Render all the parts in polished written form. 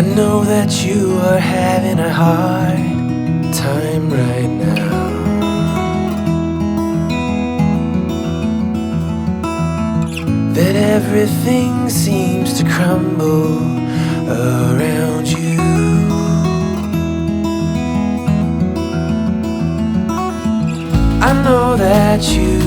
I know that you are having a hard time right now. That everything seems to crumble around you. I know that you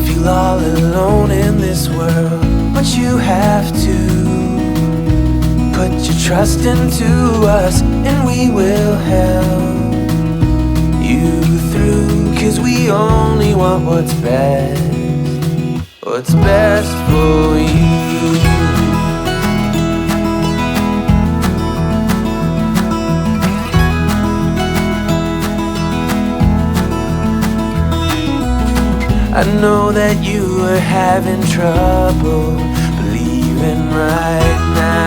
feel all alone in this world, but you have to put your trust into us, and we will help you through. 'Cause we only want what's best for you. I know that you are having trouble believing right now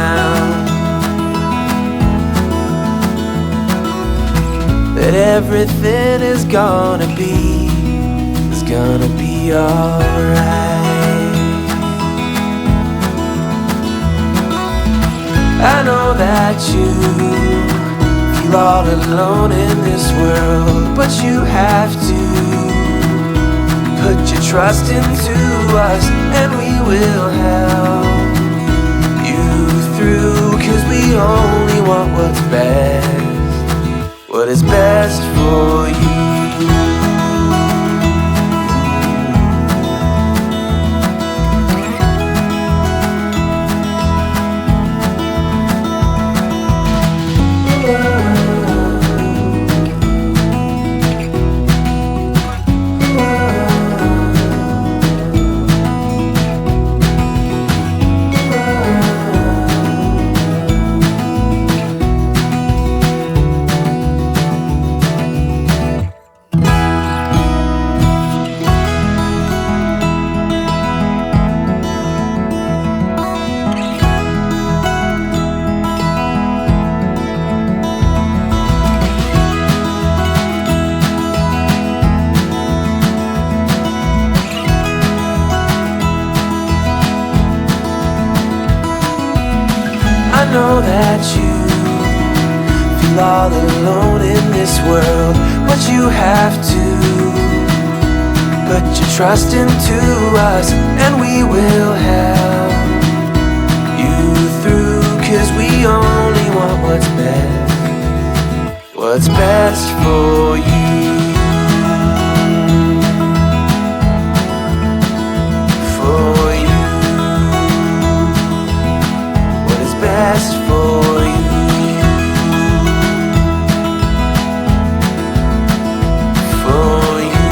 that everything is gonna be alright. I know that you feel all alone in this world, but you have to put your trust into us, and we will help you through. 'Cause we only want what is best for you. I know that you feel all alone in this world, but you have to put your trust into us, and we will help you through. 'Cause we only want what's best for you. Best for you. For you.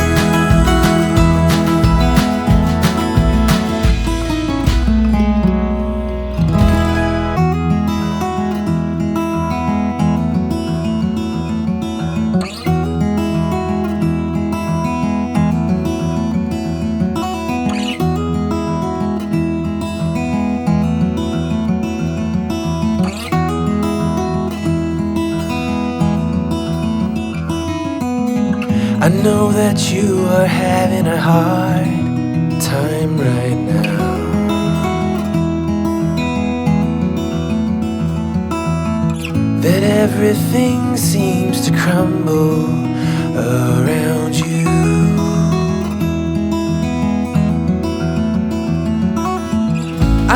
I know that you are having a hard time right now. That everything seems to crumble around you.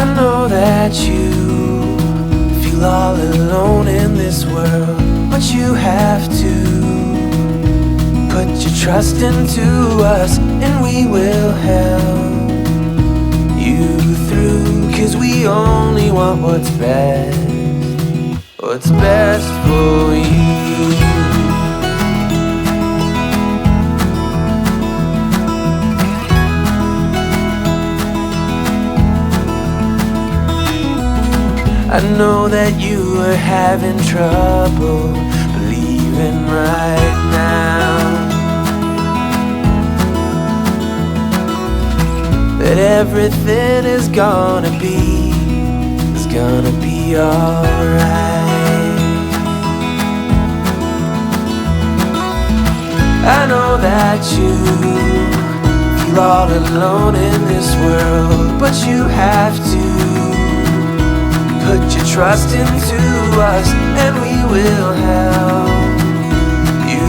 I know that you feel all alone in this world, but you have to put your trust into us, and we will help you through. 'Cause we only want what's best for you. I know that you are having trouble believing right now that everything is gonna be alright. I know that you feel all alone in this world, but you have to Put your trust into us and we will help you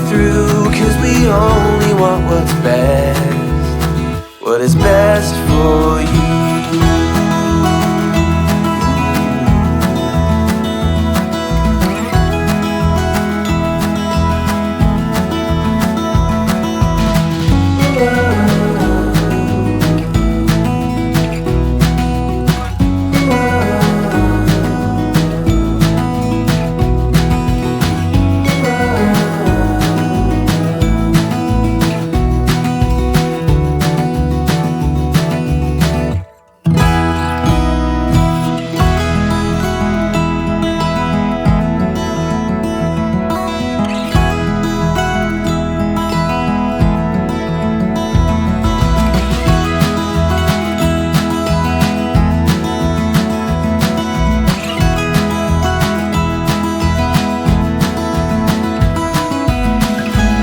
through. 'Cause we only want what's best, what is best for you.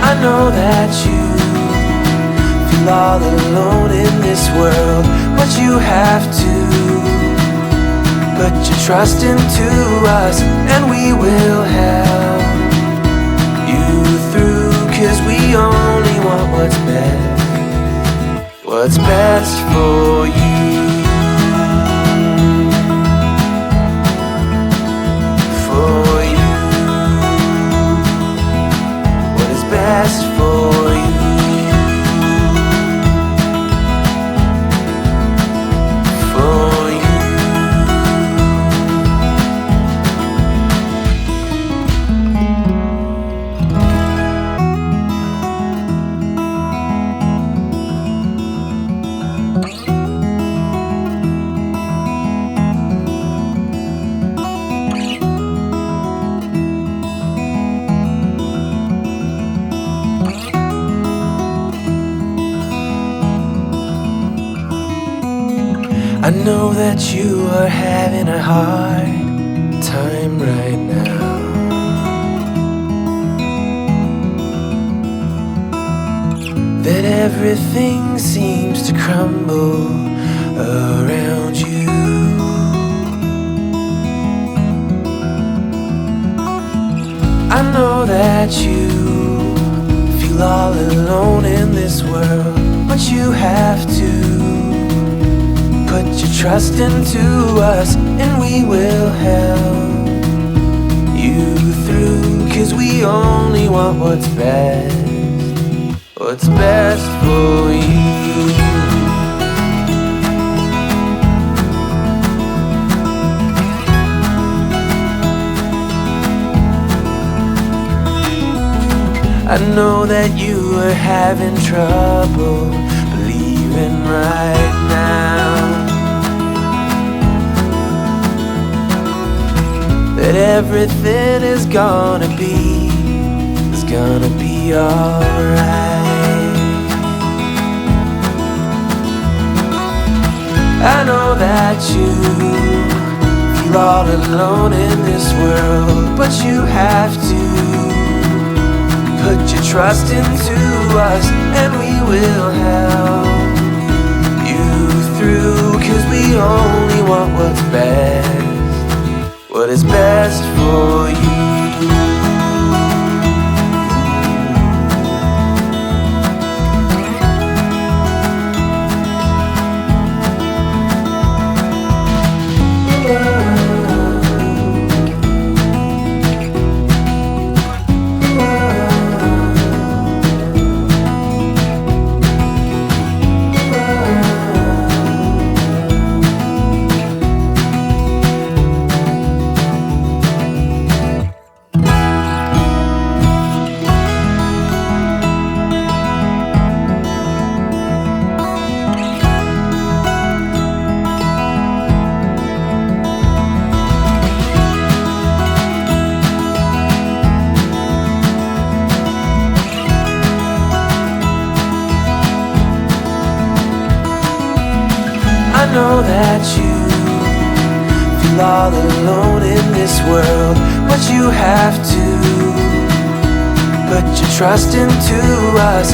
I know that you feel all alone in this world, but you have to put your trust into us and we will help you through. 'Cause we only want what's best for you. For you, what is best for you. For you. I know that you are having a hard time right now. That everything seems to crumble around you. I know that you feel all alone in this world, but you have to put your trust into us and we will help you through. 'Cause we only want what's best for you. I know that you are having trouble believing right now that everything is gonna be alright. I know that you feel all alone in this world, but you have to put your trust into us and we will help you through. 'Cause we only want what's best, what is best for you. I know that you feel all alone in this world, but you have to put your trust into us